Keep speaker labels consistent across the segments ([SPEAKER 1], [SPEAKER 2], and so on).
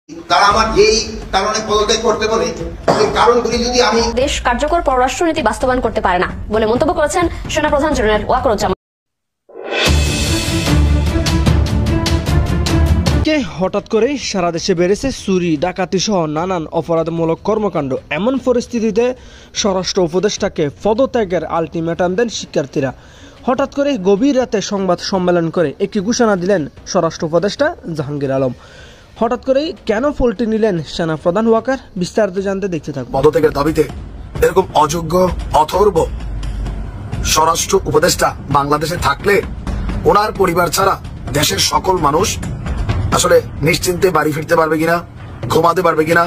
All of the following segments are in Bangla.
[SPEAKER 1] তারা আমার এই কারণে পদত্যাগ করতে বলে এই কারণগুলি যদি আমি
[SPEAKER 2] দেশ কার্যকর পররাষ্ট্রনীতি বাস্তবায়ন করতে পারে না বলে মন্তব্য করেছেন সেনাপ্রধান জেনারেল ওয়াকারুজ্জামান।
[SPEAKER 3] হঠাৎ করে সারা দেশে বেড়েছে চুরি, ডাকাতি সহ নানান অপরাধমূলক কর্মকাণ্ড। এমন পরিস্থিতিতে স্বরাষ্ট্র উপদেষ্টাকে পদত্যাগের আলটিমেটাম দেন শিক্ষার্থীরা। হঠাৎ করে গভীর রাতে সংবাদ সম্মেলন করে একটি ঘোষণা দিলেন স্বরাষ্ট্র উপদেষ্টা জাহাঙ্গীর আলম। হঠাৎ করেই কেন পল্টি নিলেন সেনাপ্রধান ওয়াকার? বিস্তারিত জানতে দেখতে থাকুন।
[SPEAKER 4] পদত্যাগের দাবিতে এরকম অযোগ্য অথর্ব স্বরাষ্ট্র উপদেষ্টা বাংলাদেশে থাকলে ওনার পরিবার ছাড়া দেশের সকল মানুষ আসলে নিশ্চিন্তে বাড়ি ফিরতে পারবে কিনা, ঘুমাতে পারবে কিনা,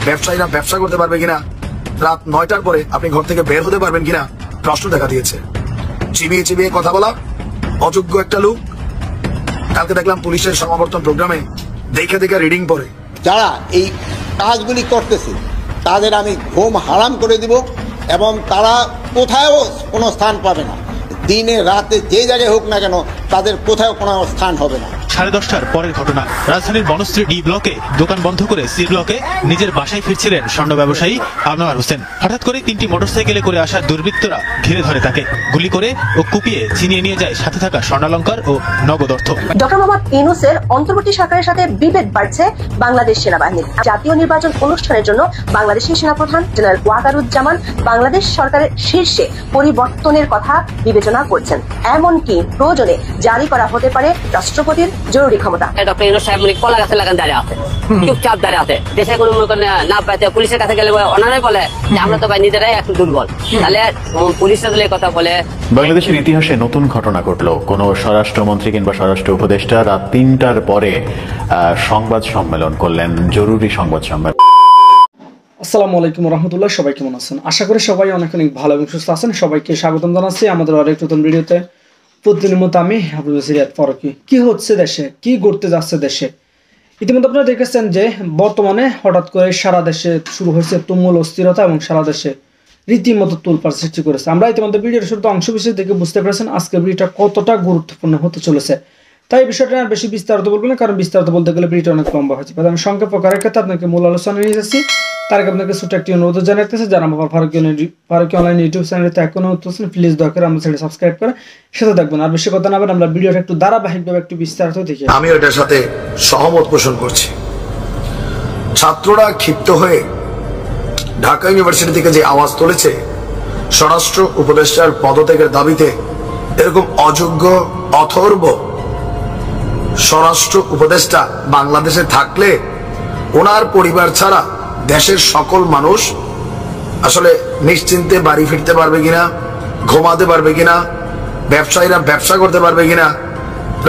[SPEAKER 4] ব্যবসায়ীরা ব্যবসা করতে পারবে কিনা, রাত 9টার পরে আপনি ঘর থেকে বের হতে পারবেন কিনা প্রশ্ন দেখা দিয়েছে। চিবিয়ে চিবিয়ে কথা বলা অযোগ্য একটা লোক। কালকে দেখলাম পুলিশের সমাবর্তন প্রোগ্রামে দেখে দেখে রিডিং পড়ে।
[SPEAKER 5] যারা এই কাজগুলি করতেছে তাদের আমি ঘুম হারাম করে দিব এবং তারা কোথাও কোনো স্থান পাবে না। দিনে রাতে যে জায়গায় হোক না কেন তাদের কোথাও কোনো স্থান হবে না।
[SPEAKER 6] 10:30টার পরের ঘটনা। রাজধানীর বনশ্রী ডি ব্লকে দোকান বন্ধ করে সি ব্লকে নিজের বাসায় ফিরছিলেন স্বর্ণ ব্যবসায়ী আনোয়ার হোসেন। হঠাৎ করে 3টি মোটরসাইকেলে করে আসা দুর্বৃত্তরা ঘিরে ধরে তাকে, গুলি করে ও কুপিয়ে ছিনিয়ে নিয়ে যায় সাথে থাকা স্বর্ণালংকার ও নগদ অর্থ।
[SPEAKER 7] ডক্টর মোহাম্মদ ইউনূসের অন্তর্বর্তী সরকারের সাথে বিভেদ বাড়ছে বাংলাদেশ সেনাবাহিনীর। জাতীয় নির্বাচন অনুষ্ঠানের জন্য বাংলাদেশের সেনাপ্রধান জেনারেল ওয়াকারুজ্জামান বাংলাদেশ সরকারের শীর্ষে পরিবর্তনের কথা বিবেচনা করছেন। এমনকি প্রয়োজনে জারি করা হতে পারে রাষ্ট্রপতির জরুরি ক্ষমতা।
[SPEAKER 8] ডক্টর ইউনূস সাহেব কলা গাছে লাগান দাঁড়িয়ে আছে, চুপচাপ দাঁড়িয়ে আছে। দেশে কোনো না পাইতে পুলিশের কাছে গেলে ওনারাই বলে যে আমরা তো ভাই নিজেরাই একটু দুর্বল। তাহলে পুলিশরা যদি কথা বলে।
[SPEAKER 9] বাংলাদেশের ইতিহাসে নতুন ঘটনা ঘটলো। কোন স্বরাষ্ট্রমন্ত্রী কিংবা স্বরাষ্ট্র উপদেষ্টা রাত 3টার পরে সংবাদ সম্মেলন করলেন, জরুরি সংবাদ সম্মেলন।
[SPEAKER 3] আসসালামু আলাইকুম রহমতুল্লাহ। সবাই কেমন আছেন? আশা করি সবাই অনেক অনেক ভালো এবং সুস্থ আছেন। সবাইকে স্বাগতম জানাচ্ছি আমাদের আরেক নতুন ভিডিওতে। প্রতিদিনের মতো আমি আবুল সিরাত ফারুকী। কি হচ্ছে দেশে, কি ঘটতে যাচ্ছে দেশে? ইতিমধ্যে আপনারা দেখেছেন যে বর্তমানে হঠাৎ করে সারা দেশে শুরু হয়েছে তুমুল অস্থিরতা এবং সারা দেশে রীতিমতো তোলপাড় সৃষ্টি করেছে। আমরা ইতিমধ্যে ভিডিওর শুরুতে অংশ বিশেষ দেখে বুঝতে পেরেছেন আজকের ভিডিওটা কতটা গুরুত্বপূর্ণ হতে চলেছে। তাই বিষয়টা আর বেশি বিস্তারিত বলবো না, কারণ বিস্তারিত বলতে গেলে ভিডিওটা অনেক লম্বা হয়েছে। আমি সংক্ষেপ করার ক্ষেত্রে আপনাকে মূল আলোচনা নিয়ে যাচ্ছি। তার আগে আপনাকে ছোট্ট একটি অনুরোধ জানাতেছে, যারা আমার ফারুকী অনলাইন ইউটিউব চ্যানেলতে এখনো হচ্ছেন প্লিজ দয়া করে আমার চ্যানেল সাবস্ক্রাইব করে সাথে থাকবেন। আর বেশি কথা না বলে আমরা ভিডিওটা একটু ধারাবাহিকভাবে একটু বিস্তারিত দেখি।
[SPEAKER 4] আমি এটার সাথে সহমত পোষণ করছি। ছাত্ররা ক্ষিপ্ত হয়ে ঢাকা ইউনিভার্সিটি থেকে যে আওয়াজ তুলেছে স্বরাষ্ট্র উপদেষ্টার পদত্যাগের দাবিতে, এরকম অযোগ্য অথর্ব স্বরাষ্ট্র উপদেষ্টা বাংলাদেশে থাকলে ওনার পরিবার ছাড়া দেশের সকল মানুষ আসলে নিশ্চিন্তে বাড়ি ফিরতে পারবে কিনা, ঘুমাতে পারবে কিনা, ব্যবসায়ীরা ব্যবসা করতে পারবে কিনা,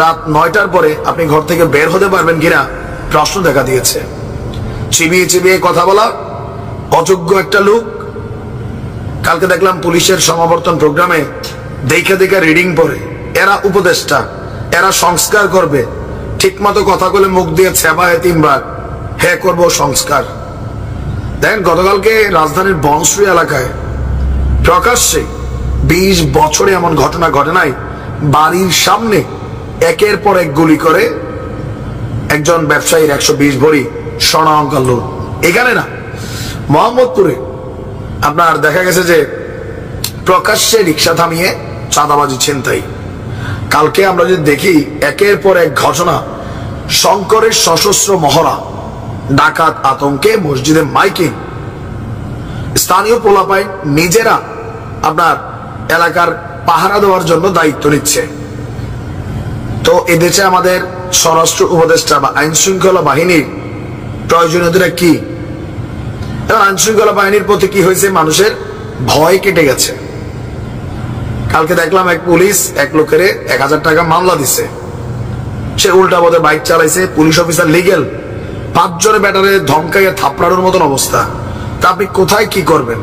[SPEAKER 4] রাত 9টার পরে আপনি ঘর থেকে বের হতে পারবেন কিনা প্রশ্ন দেখা দিয়েছে। চিবিয়ে চিবিয়ে কথা বলা অযোগ্য একটা লোক। কালকে দেখলাম পুলিশের সমাবর্তন প্রোগ্রামে দেখে দেখে রিডিং পড়ে। এরা উপদেষ্টা, এরা সংস্কার করবে। ঠিক মতো কথা বলে মুখ দিয়ে ছেবায় 3বার হ্যাঁ করবো সংস্কার। দেখেন গতকালকে রাজধানীর বনশ্রী এলাকায় প্রকাশ্যে 20 বছরে এমন ঘটনা ঘটে নাই। বাড়ির সামনে একের পর এক গুলি করে একজন ব্যবসায়ীর 120 ভরি স্বর্ণালংকার লুট। এখানে না, মোহাম্মদপুরে আপনার দেখা গেছে যে প্রকাশ্যে রিক্সা থামিয়ে চাঁদাবাজি ছিনতাই। কালকে আমরা যদি দেখি একের পর এক ঘটনা, শঙ্করের সশস্ত্র মহড়া, ডাকাত আতঙ্কে মসজিদে মাইকিং, স্থানীয় পোলাপাই নিজেরা আপনার এলাকার পাহারা দেওয়ার জন্য দায়িত্ব নিচ্ছে। তো এদেশে আমাদের স্বরাষ্ট্র উপদেষ্টা বা আইন শৃঙ্খলা বাহিনীর প্রয়োজনীয়তা কি? আইন শৃঙ্খলা বাহিনীর প্রতি কি হয়েছে? মানুষের ভয় কেটে গেছে। কালকে দেখলাম এক পুলিশ এক লোকের 1000 টাকা মামলা দিছে। সে উল্টা পথে বাইক চালাইছে, পুলিশ অফিসার লিগেল 5 জনে ব্যাটারে ধমকাইয়া থাপড়ানোর মতন অবস্থা। তা আপনি কোথায় কি করবেন?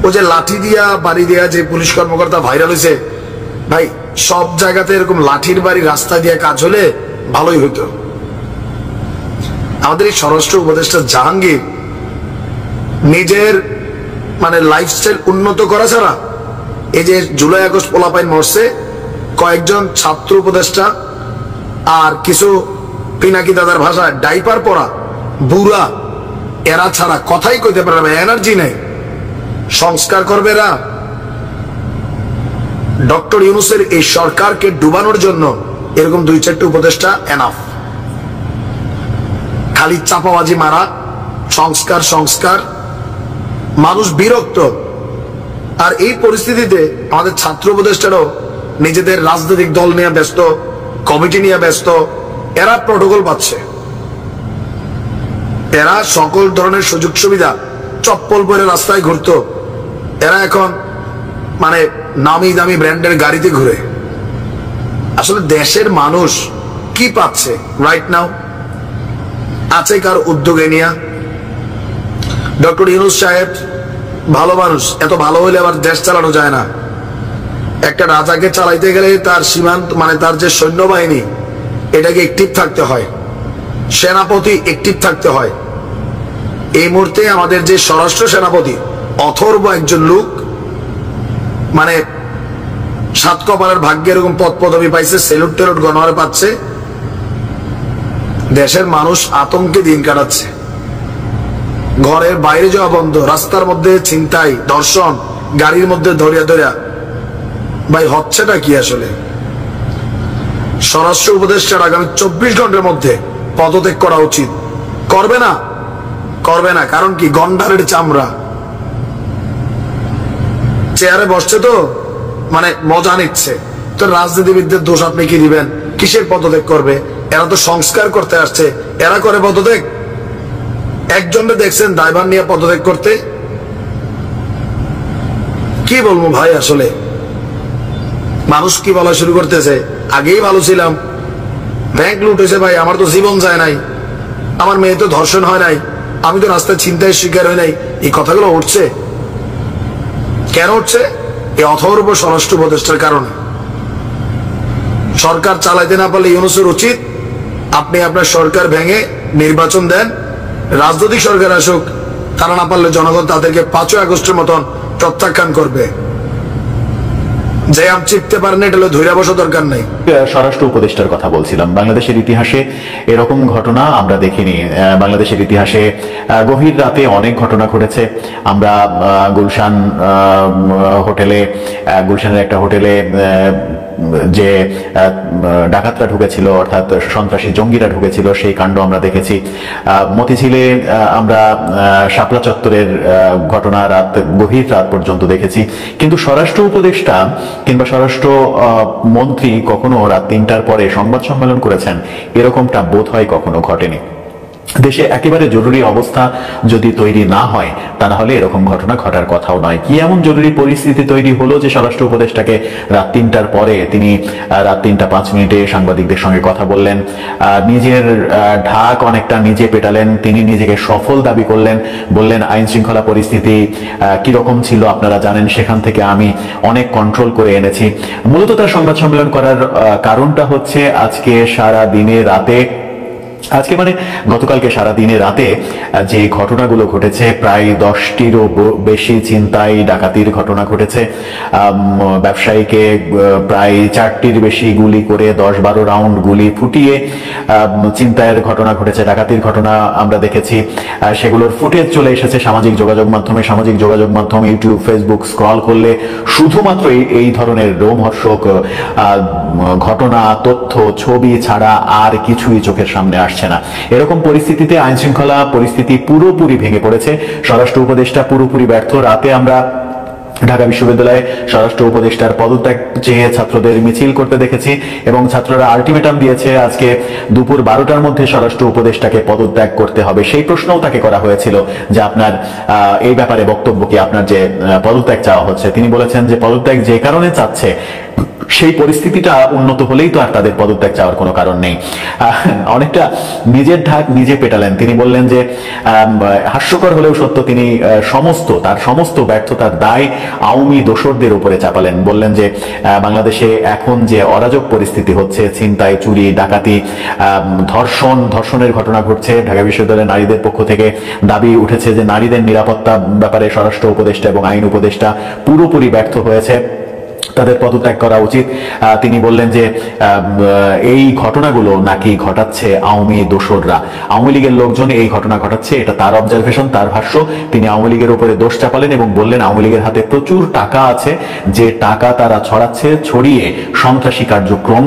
[SPEAKER 4] ও যে লাঠি দিয়া বাড়ি দিয়া যে পুলিশ কর্মকর্তা ভাইরাল হয়েছে, ভাই সব জায়গাতে এরকম লাঠির বাড়ি রাস্তা দিয়ে কাজ হলে ভালোই হইতো। আমাদের এই স্বরাষ্ট্র উপদেষ্টা জাহাঙ্গীর নিজের মানে লাইফস্টাইল উন্নত করা ছাড়া, এই যে জুলাই আগস্ট পোলাপাইন মরছে, কয়েকজন ছাত্র উপদেষ্টা আর কিছু পিনাকি দাদার ভাষায় ডাইপার পরা বুড়া, এরা ছাড়া কথাই কইতে পারবে, এনার্জি নেই। সংস্কার করবে এরা? ডক্টর ইউনূসের এই সরকারকে ডুবানোর জন্য এরকম 2-4টি উপদেষ্টা এনাফ। খালি চাপাবাজি মারা, সংস্কার সংস্কার, মানুষ বিরক্ত। আর এই পরিস্থিতিতে আমাদের ছাত্র উপদেষ্টারাও নিজেদের রাজনৈতিক দল নিয়ে ব্যস্ত, কমিটি নিয়ে ব্যস্ত, এরা প্রটোকল পাচ্ছে, এরা সকল ধরনের সুযোগ সুবিধা, চপ্পল পরে রাস্তায় ঘুরতো, এরা এখন মানে নামি দামি ব্র্যান্ডের গাড়িতে ঘুরে। আসলে দেশের মানুষ কি পাচ্ছে রাইট নাও? আছে কার উদ্যোগে নিয়ে? ডক্টর ইউনূস সাহেব ভালো মানুষ, এত ভালো হইলে আবার দেশ চালানো যায় না। একটা রাজাকে চালাইতে গেলে তার সীমান্ত মানে তার যে সৈন্যবাহিনী এটাকে অ্যাক্টিভ থাকতে হয়, সেনাপতি অ্যাক্টিভ থাকতে হয়। এই মুহূর্তে আমাদের যে স্বরাষ্ট্র সেনাপতি অথর্ব একজন লোক, মানে 7 কপালের ভাগ্যে এরকম পদ পদবি পাইছে, সেলুট টেলুট গণহারে পাচ্ছে। দেশের মানুষ আতঙ্কে দিন কাটাচ্ছে, ঘরের বাইরে যাওয়া বন্ধ, রাস্তার মধ্যে ছিনতাই, ধর্ষণ, গাড়ির মধ্যে ধরিয়া ধরিয়া। ভাই হচ্ছেটা কি আসলে? স্বরাষ্ট্র উপদেষ্টার আগামী 24 ঘন্টার মধ্যে পদত্যাগ করা উচিত। করবে না, করবে না, কারণ কি? গন্ডারের চামড়া, চেয়ারে বসছে তো মানে মজা নিচ্ছে। তো রাজনীতিবিদদের দোষ আপনি কি দিবেন? কিসের পদত্যাগ করবে? এরা তো সংস্কার করতে আসছে, এরা করে পদত্যাগ? একজনকে দেখছেন দায়ভার নিয়ে পদত্যাগ করতে? কি বলবো ভাই, আসলে মানুষ কি বলা শুরু করতেছে, আগেই ভালো ছিলাম, ব্যাংক লুট হয়েছে ভাই, আমার তো জীবন যায় নাই, আমার মেয়ে তো ধর্ষণ হয় নাই, আমি তো রাস্তায় ছিনতাইয়ের শিকার হই নাই। এই কথাগুলো উঠছে কেন? উঠছে এই অথর্ব স্বরাষ্ট্র উপদেষ্টার কারণে। সরকার চালাইতে না পারলে ইউনূসের উচিত আপনি আপনার সরকার ভেঙে নির্বাচন দেন, রাজনৈতিক সরকার আসুক, তারা না পারলে জনগণ তাদেরকে 5ই আগস্টের মতন প্রত্যাখ্যান করবে। যে আম চিপতে পারেন এটা ধৈর্য বসা দরকার নাই।
[SPEAKER 9] স্বরাষ্ট্র উপদেষ্টার কথা বলছিলাম। বাংলাদেশের ইতিহাসে এরকম ঘটনা আমরা দেখিনি। বাংলাদেশের ইতিহাসে গভীর রাতে অনেক ঘটনা ঘটেছে। আমরা গুলশান হোটেলে, গুলশানের একটা হোটেলে যে ডাকাতরা ঢুকেছিল, অর্থাৎ সন্ত্রাসী জঙ্গিরা ঢুকেছিল, সেই কাণ্ড আমরা দেখেছি। মতিঝিলে আমরা শাপলা চত্বরের ঘটনা গভীর রাত পর্যন্ত দেখেছি। কিন্তু স্বরাষ্ট্র উপদেষ্টা কিংবা স্বরাষ্ট্র মন্ত্রী কখনো রাত 3টার পরে সংবাদ সম্মেলন করেছেন, এরকমটা বোধ হয় কখনো ঘটেনি। দেশে একেবারে জরুরি অবস্থা যদি তৈরি না হয় তাহলে এরকম ঘটনা ঘটার কথাও নয়। কি এমন জরুরি পরিস্থিতি তৈরি হলো যে স্বরাষ্ট্র উপদেষ্টাকে রাত 3টার পরে তিনি রাত 3টা 5 মিনিটে সাংবাদিকদের সঙ্গে কথা বললেন, নিজের ঢাক অনেকটা নিজে পেটালেন, তিনি নিজেকে সফল দাবি করলেন, বললেন আইন শৃঙ্খলা পরিস্থিতি কিরকম ছিল আপনারা জানেন, সেখান থেকে আমি অনেক কন্ট্রোল করে এনেছি। মূলত তার সংবাদ সম্মেলন করার কারণটা হচ্ছে আজকে সারা দিনে রাতে, আজকে মানে গতকালকে সারা দিনে রাতে যে ঘটনাগুলো ঘটেছে, প্রায় 10টিরও বেশি ছিনতাই ডাকাতির ঘটনা ঘটেছে। ব্যবসায়ীকে প্রায় 4টির বেশি গুলি করে 10-12 রাউন্ড গুলি ফুটিয়ে ছিনতাইয়ের ঘটনা ঘটেছে, ডাকাতির ঘটনা আমরা দেখেছি। সেগুলোর ফুটেজ চলে এসেছে সামাজিক যোগাযোগ মাধ্যম ইউটিউব, ফেসবুক স্ক্রল করলে শুধুমাত্র এই ধরনের রোমহর্ষক ঘটনা, তথ্য, ছবি ছাড়া আর কিছুই চোখের সামনে আসছে না। এরকম পরিস্থিতিতে আইন শৃঙ্খলা পরিস্থিতি পুরোপুরি ভেঙে পড়েছে, স্বরাষ্ট্র উপদেষ্টা পুরোপুরি ব্যর্থ। রাতে আমরা ঢাকা বিশ্ববিদ্যালয়ে স্বরাষ্ট্র উপদেষ্টার পদত্যাগ চেয়ে ছাত্রদের মিছিল করতে দেখেছি এবং ছাত্ররা আলটিমেটাম দিয়েছে আজকে দুপুর 12টার মধ্যে স্বরাষ্ট্র উপদেষ্টাকে পদত্যাগ করতে হবে। সেই প্রশ্নও তাকে করা হয়েছিল যে আপনার এই ব্যাপারে বক্তব্য কি, আপনার যে পদত্যাগ চাওয়া হচ্ছে। তিনি বলেছেন যে পদত্যাগ যে কারণে চাচ্ছে সেই পরিস্থিতিটা উন্নত হলেই তো আর তাদের পদত্যাগ চাওয়ার কোনো কারণ নেই। অনেকটা নিজের ঢাক নিজে পেটালেন। তিনি বললেন যে হাস্যকর হলেও সত্য, তিনি তার সমস্ত ব্যর্থতার দায় আওয়ামী দোসরদের উপরে চাপালেন। বললেন যে বাংলাদেশে এখন যে অরাজক পরিস্থিতি হচ্ছে, ছিনতাই, চুরি, ডাকাতি, ধর্ষণের ঘটনা ঘটছে, ঢাকা বিশ্ববিদ্যালয়ের নারীদের পক্ষ থেকে দাবি উঠেছে যে নারীদের নিরাপত্তা ব্যাপারে স্বরাষ্ট্র উপদেষ্টা এবং আইন উপদেষ্টা পুরোপুরি ব্যর্থ হয়েছে। তাদের পদত্যাগ করা উচিত। তিনি বললেন যে এই ঘটনাগুলো নাকি ঘটাচ্ছে আওয়ামী দোসররা, আওয়ামী লীগের লোকজন এই ঘটনা ঘটাচ্ছে, এটা তার অবজারভেশন, তার ভাষ্য। তিনি আওয়ামী লীগের উপরে দোষ চাপালেন এবং বললেন আওয়ামী লীগের হাতে প্রচুর টাকা আছে, যে টাকা তারা ছড়িয়ে সন্ত্রাসী কার্যক্রম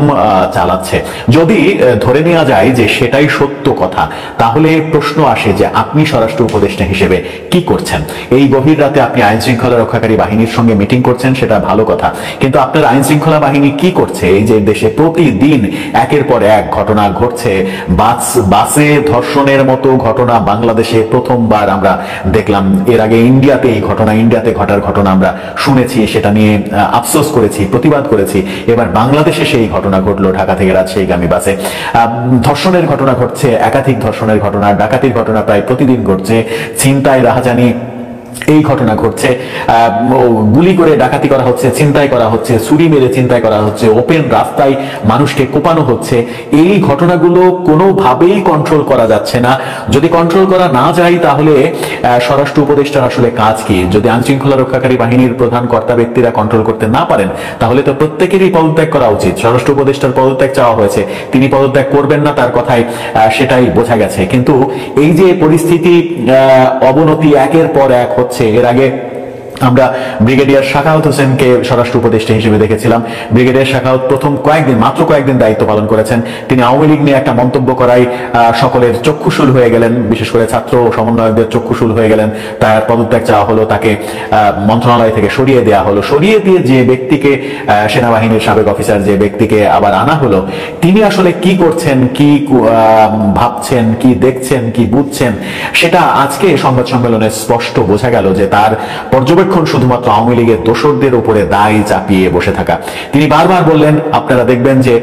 [SPEAKER 9] চালাচ্ছে। যদি ধরে নেওয়া যায় যে সেটাই সত্য কথা, তাহলে প্রশ্ন আসে যে আপনি স্বরাষ্ট্র উপদেষ্টা হিসেবে কি করছেন? এই গভীর রাতে আপনি আইন শৃঙ্খলা রক্ষাকারী বাহিনীর সঙ্গে মিটিং করছেন, সেটা ভালো কথা, কিন্তু আপনার আইন শৃঙ্খলা বাহিনী কি করছে? এই যে দেশে প্রতিদিন একের পর এক ঘটনা ঘটছে, বাসে ধর্ষণের মতো ঘটনা বাংলাদেশে প্রথমবার আমরা দেখলাম। এর আগে ইন্ডিয়াতে ঘটার ঘটনা আমরা শুনেছি, সেটা নিয়ে আফসোস করেছি, প্রতিবাদ করেছি। এবার বাংলাদেশে সেই ঘটনা ঘটলো, ঢাকা থেকে রাজশাহীগামী বাসে ধর্ষণের ঘটনা ঘটছে, একাধিক ধর্ষণের ঘটনা, ডাকাতির ঘটনা প্রায় প্রতিদিন ঘটছে, ছিনতাই রাহাজানি এই ঘটনা ঘটছে, গুলি করে ডাকাতি করা হচ্ছে, ছিনতাই করা হচ্ছে, ছুরি মেরে ছিনতাই করা হচ্ছে, ওপেন রাস্তায় মানুষকে কোপানো হচ্ছে। এই ঘটনাগুলো কোনোভাবেই কন্ট্রোল করা যাচ্ছে না। যদি কন্ট্রোল করা না যায় তাহলে স্বরাষ্ট্র উপদেষ্টার আসলে কাজ কি? যদি আইন শৃঙ্খলা রক্ষাকারী বাহিনীর প্রধান কর্তা ব্যক্তিরা কন্ট্রোল করতে না পারেন, তাহলে তো প্রত্যেকেরই পদত্যাগ করা উচিত। স্বরাষ্ট্র উপদেষ্টার পদত্যাগ চাওয়া হয়েছে, তিনি পদত্যাগ করবেন না, তার কথায় সেটাই বোঝা গেছে। কিন্তু এই যে পরিস্থিতি, অবনতি একের পর এক হচ্ছে। এর আগে আমরা ব্রিগেডিয়ার শাখাওয়াত হোসেনকে স্বরাষ্ট্র উপদেষ্টা হিসেবে দেখেছিলাম। ব্রিগেডিয়ার শাখাওয়াত মাত্র কয়েকদিন দায়িত্ব পালন করেছেন। তিনি আওয়ামী লীগ নিয়ে একটা মন্তব্য করায় সকলের চক্ষুশূল হয়ে গেলেন, বিশেষ করে ছাত্র সমন্বয়কদের চক্ষুশূল হয়ে গেলেন। তার পদত্যাগ চাওয়া হলো, তাকে মন্ত্রণালয় থেকে সরিয়ে দেওয়া হলো। সরিয়ে দিয়ে যে ব্যক্তিকে, সেনাবাহিনীর সাবেক অফিসার যে ব্যক্তিকে আবার আনা হলো, তিনি আসলে কি করছেন, কি ভাবছেন, কি দেখছেন, কি বুঝছেন, সেটা আজকে সংবাদ সম্মেলনে স্পষ্ট বোঝা গেল যে তার পর্যবেক্ষণ শুধুমাত্র আওয়ামী লীগের দোসরদের উপরে দায় চাপিয়ে বসে থাকা। তিনি বারবার বললেন, আপনারা দেখবেন যে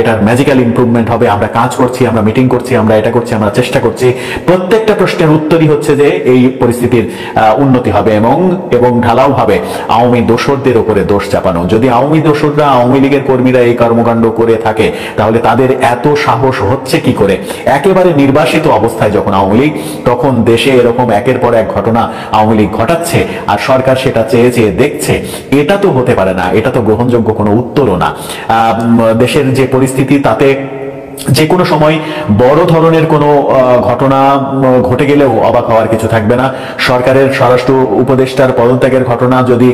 [SPEAKER 9] এটার ম্যাজিক্যাল ইমপ্রুভমেন্ট হবে, আমরা কাজ করছি, আমরা মিটিং করছি, আমরা এটা করছি, আমরা চেষ্টা করছি। প্রত্যেকটা প্রশ্নের উত্তরই হচ্ছে যে এই পরিস্থিতির উন্নতি হবে এবং ঢালাও ভাবে আওয়ামী দোসরদের উপরে দোষ চাপানো। যদি আওয়ামী দোসররা, আওয়ামী লীগের কর্মীরা এই কর্মকাণ্ড করে থাকে, তাহলে তাদের এত সাহস হচ্ছে কি করে? একেবারে নির্বাসিত অবস্থায় যখন আওয়ামী লীগ, তখন দেশে এরকম একের পর এক ঘটনা আওয়ামী লীগ ঘটাচ্ছে আর সরকার সেটা চেয়ে দেখছে। এটা তো হতে পারে না, এটা তো গ্রহণযোগ্য কোনো উত্তরও না। দেশের যে পরিস্থিতি, তাতে যে কোনো সময় বড় ধরনের কোনো ঘটনা ঘটে গেলেও অবাক হওয়ার কিছু থাকবে না। সরকারের স্বরাষ্ট্র উপদেষ্টার পদত্যাগের ঘটনা যদি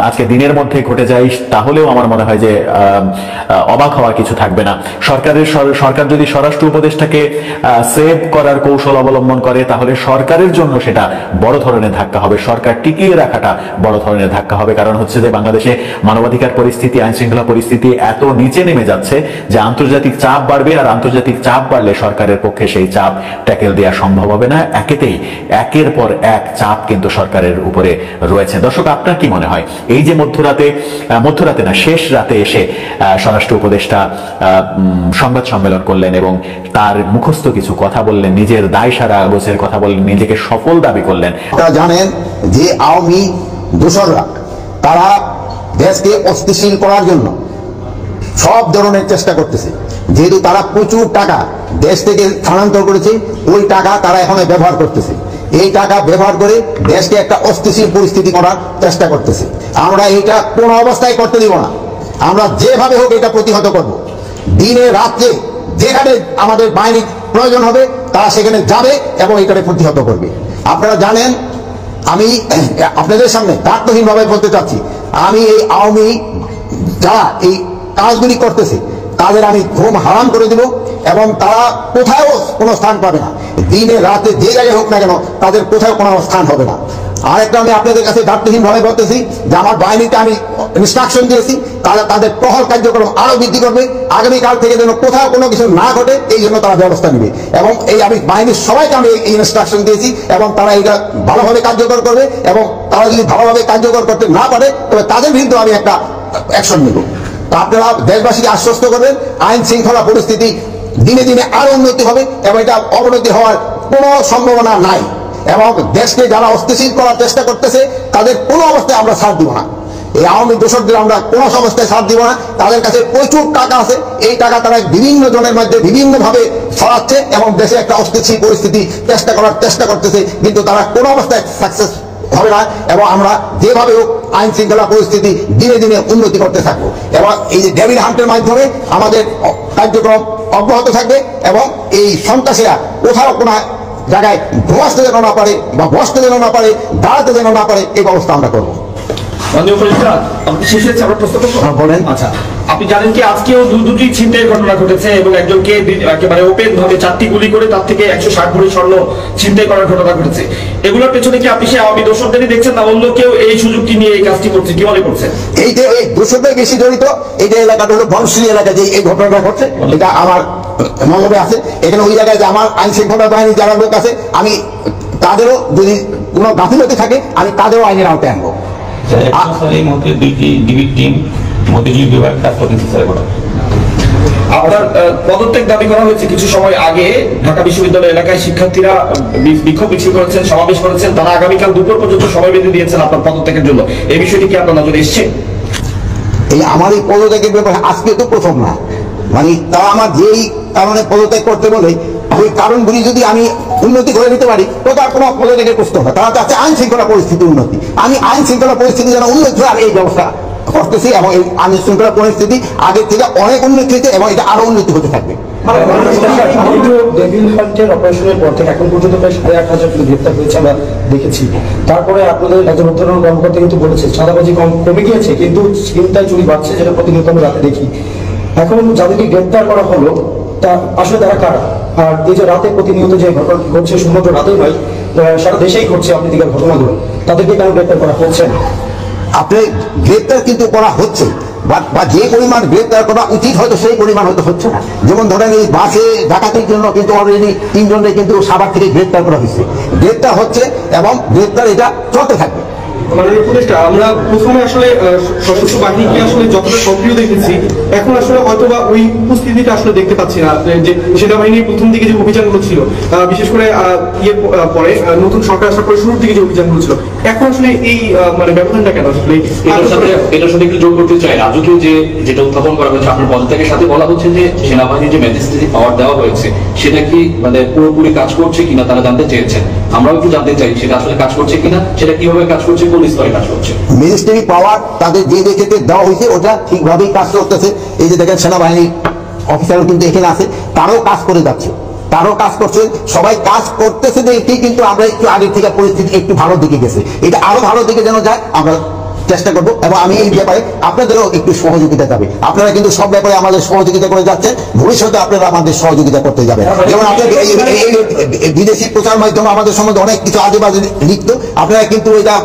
[SPEAKER 9] আজকে দিনের মধ্যে ঘটে যায়, তাহলেও আমার মনে হয় যে অবাক হওয়ার কিছু থাকবে না। সরকার যদি স্বরাষ্ট্র উপদেষ্টাকে সেভ করার কৌশল অবলম্বন করে, তাহলে সরকারের জন্য সেটা বড় ধরনের ধাক্কা হবে, সরকার টিকিয়ে রাখাটা বড় ধরনের ধাক্কা হবে। কারণ হচ্ছে যে বাংলাদেশে মানবাধিকার পরিস্থিতি, আইন শৃঙ্খলা পরিস্থিতি এত নিচে নেমে যাচ্ছে যে আন্তর্জাতিক চাপ বাড়বে, আর আন্তর্জাতিক চাপ বাড়লে সরকারের পক্ষে সেই চাপ ট্যাকেল দেওয়া সম্ভব হবে না। একের পর এক চাপ কিন্তু সরকারের উপরে রয়েছে। দর্শক, আপনার কি মনে হয় এই যে মধ্যরাতে না, শেষ রাতে এসে স্বরাষ্ট্র উপদেষ্টা সংবাদ সম্মেলন করলেন এবং তার মুখস্থ কিছু কথা বললেন, নিজের দায় সারা গোছের কথা বললেন, নিজেকে সফল দাবি করলেন?
[SPEAKER 5] আপনারা জানেন যে আওয়ামী দোসররা তারা দেশকে অস্থিতিশীল করার জন্য সব ধরনের চেষ্টা করতেছে। যেহেতু তারা প্রচুর টাকা দেশ থেকে স্থানান্তর করেছে, ওই টাকা তারা এখন ব্যবহার করতেছে। এই টাকা ব্যবহার করে দেশকে একটা অস্থিতিশীল পরিস্থিতি করার চেষ্টা করতেছে। আমরা এটা কোনো অবস্থায় করতে দিব না। আমরা যেভাবে হোক এটা প্রতিহত করব। দিনে রাত্রে যেখানে আমাদের বাহিনীর প্রয়োজন হবে তারা সেখানে যাবে এবং এটাকে প্রতিহত করবে। আপনারা জানেন, আমি আপনাদের সামনে দায়িত্বহীনভাবে বলতে চাচ্ছি, আমি এই আওয়ামী যারা এই কাজগুলি করতেছে তাদের আমি ঘুম হারাম করে দিব এবং তারা কোথাও কোনো স্থান পাবে না। দিনে রাতে যে জায়গায় হোক না কেন, তাদের কোথাও কোনো স্থান হবে না। আরেকটা আমি আপনাদের কাছে দায়িত্বহীনভাবে বলতেছি যে আমার বাহিনীতে আমি ইনস্ট্রাকশন দিয়েছি, তারা তাদের টহল কার্যক্রম আরো বৃদ্ধি করবে। আগামীকাল থেকে যেন কোথাও কোনো কিছু না ঘটে, এই জন্য তারা ব্যবস্থা নেবে। এবং আমি বাহিনীর সবাইকে আমি এই ইনস্ট্রাকশন দিয়েছি এবং তারা এটা ভালোভাবে কার্যকর করবে। এবং তারা যদি ভালোভাবে কার্যকর করতে না পারে, তবে তাদের বিরুদ্ধে আমি একটা অ্যাকশন নেব। তো আপনারা দেশবাসীকে আশ্বস্ত করবেন, আইন শৃঙ্খলা পরিস্থিতি দিনে দিনে আরো উন্নতি হবে এবং এটা অবনতি হওয়ার কোনো সম্ভাবনা নাই। এবং দেশকে যারা অস্থিতিশীল করার চেষ্টা করতেছে তাদের কোনো অবস্থায় আমরা ছাড় দিব না। এই আওয়ামী দোসরদের আমরা কোনো অবস্থায় ছাড় দিব না। তাদের কাছে প্রচুর টাকা আছে, এই টাকা তারা বিভিন্ন জনের মধ্যে বিভিন্ন ভাবে ছড়াচ্ছে এবং দেশে একটা অস্থিতিশীল পরিস্থিতি চেষ্টা করতেছে, কিন্তু তারা কোনো অবস্থায় সাকসেস হবে না এবং আমরা যেভাবে হোক আইন শৃঙ্খলা পরিস্থিতি দিনে দিনে উন্নতি করতে থাকবো এবং এই যে ডেভিল হান্টের মাধ্যমে আমাদের কার্যক্রম অব্যাহত থাকবে এবং এই সন্ত্রাসীরা কোথাও কোনো জায়গায় ধোয়াতে যেন না পারে বা বসতে যেন না পারে দাঁড়াতে যেন না পারে এই ব্যবস্থা আমরা করবো।
[SPEAKER 3] বলেন। আচ্ছা, আপনি জানেন কি আজকেও দুটি ছিনতাইয়ের ঘটনা ঘটেছে এবং একজনকে একেবারে ওপেন ভাবে 4টি গুলি করে তার থেকে 160 ভরি স্বর্ণ ছিনতাই করার ঘটনা ঘটেছে। এগুলোর পেছনে কি আপনি সেই আওয়ামী দোষরদেরই দেখছেন না অন্য কেউ এই সুযোগটি নিয়ে এই কাজটি করছে, কি মনে করছেন?
[SPEAKER 5] এই যে এই দোষরদের বেশি জড়িত, এই যে এলাকাটা হলো বংশী এলাকা, যে এই ঘটনাটা ঘটছে এটা আমার মনে আছে। এখানে ওই জায়গায় যে আমার আইন শৃঙ্খলা বাহিনী যারা লোক আছে, আমি তাদেরও যদি কোনো গাফিলতি থাকে আমি তাদেরও আইনের আওতায় আনবো।
[SPEAKER 3] আপনার পদত্যাগ দাবি করা হয়েছে কিছু সময় আগে। ঢাকা বিশ্ববিদ্যালয় এলাকায় শিক্ষার্থীরা বিক্ষোভ মিছিল করেছেন, সমাবেশ করেছেন, তারা আগামীকাল দুপুর পর্যন্ত সময় বেঁধে দিয়েছেন আপনার পদত্যাগের জন্য। এই বিষয়টি কি আপনার নজরে এসছে?
[SPEAKER 5] এই আমার এই পদত্যাগের ব্যাপারে আজকে তো প্রথম না, মানে তারা আমার যেই কারণে পদত্যাগ করতে বলে ওই কারণগুলি যদি আমি উন্নতি করে নিতে পারি তো তার কোনো পদত্যাগের প্রশ্ন না। তারা চাচ্ছে আইন শৃঙ্খলা পরিস্থিতি উন্নতি, আমি আইন শৃঙ্খলা পরিস্থিতি যেন উন্নতি হয় এই ব্যবস্থা করতেছি এবং এই আইন শৃঙ্খলা পরিস্থিতি আগের থেকে অনেক উন্নতি হয়েছে এবং এটা আরো উন্নতি হতে থাকবে।
[SPEAKER 3] অপারেশনের পর থেকে এখন পর্যন্ত প্রায় 8,500 গ্রেপ্তার হয়েছে আমরা দেখেছি। তারপরে আপনাদের একজন উত্তরণ কর্মকর্তা কিন্তু বলেছে চাঁদাবাজি কমে গিয়েছে কিন্তু ছিনতাই চুরি বাড়ছে, যেটা প্রতিনিয়ত আমরা রাতে দেখি। এখন যাদেরকে গ্রেপ্তার করা হলো তা আসলে তারা কারা? আর এই যে রাতে প্রতিনিয়ত যে ঘটনা ঘটছে, শুধুমাত্র রাতেই নয় সারা দেশেই ঘটছে আপনি দিকের ঘটনাগুলো, তাদেরকে কেন গ্রেপ্তার করা হচ্ছে?
[SPEAKER 5] আপনি গ্রেপ্তার কিন্তু করা হচ্ছে বা যে পরিমাণ গ্রেপ্তার করা উচিত হয়তো সেই পরিমাণ হয়তো হচ্ছে না। যেমন ধরেন এই বাসে ডাকাতির জন্য কিন্তু অলরেডি 3 জনকে কিন্তু সাভার থেকে গ্রেপ্তার করা হয়েছে, গ্রেপ্তার হচ্ছে এবং গ্রেপ্তার এটা চলতে থাকবে।
[SPEAKER 10] মাননীয় উপদেষ্টা, আমরা প্রথমে আসলে সশস্ত্র বাহিনীকে আসলে যতটা সক্রিয় দেখেছি, এখন আসলে হয়তোবা ওই উপস্থিতিটা আসলে দেখতে পাচ্ছি না। যে সেনাবাহিনীর প্রথম দিকে যে অভিযানগুলো ছিল, বিশেষ করে পরে নতুন সরকার আসার পরে শুরুর দিকে যে অভিযানগুলো ছিল, এখন আসলে এই মানে ব্যবধানটা কেন? আসলে
[SPEAKER 11] এটার সাথে একটু যোগ করতে চাই। রাজুকে যেটা উত্থাপন করা হয়েছে আপনার পদত্যাগের সাথে, বলা হচ্ছে যে সেনাবাহিনীর যে ম্যাজিস্ট্রেসি পাওয়ার দেওয়া হয়েছে সেটা কি মানে পুরোপুরি কাজ করছে কিনা তারা জানতে চেয়েছেন। আমরাও একটু জানতে চাই সেটা আসলে কাজ করছে কিনা, সেটা কিভাবে কাজ করছে, কোন স্তরে কাজ করছে।
[SPEAKER 5] ম্যাজিস্ট্রেসি পাওয়ার তাদের যে ক্ষেত্রে দেওয়া হয়েছে ওটা ঠিকভাবেই কাজ করতেছে। এই যে দেখেন সেনাবাহিনীর অফিসারও কিন্তু এখানে আছে, তারাও কাজ করে যাচ্ছে, তারাও কাজ করছে, সবাই কাজ করতেছে দেখি। কিন্তু আমরা একটু আগের থেকে পরিস্থিতি একটু ভালো দিকে গেছে, এটা আরো ভালো দিকে যেন যায় আমরা চেষ্টা করবো এবং আমি এই ব্যাপারে আপনাদেরও একটু সহযোগিতা যাবে। আপনারা কিন্তু সব ব্যাপারে আমাদের সহযোগিতা করে যাচ্ছেন, ভবিষ্যতে আপনারা আমাদের সহযোগিতা করতে যাবেন। যেমন আপনাদের বিদেশি প্রচার মাধ্যম আমাদের সম্বন্ধে অনেক কিছু আজে বাজে লিখত, আপনারা কিন্তু এটা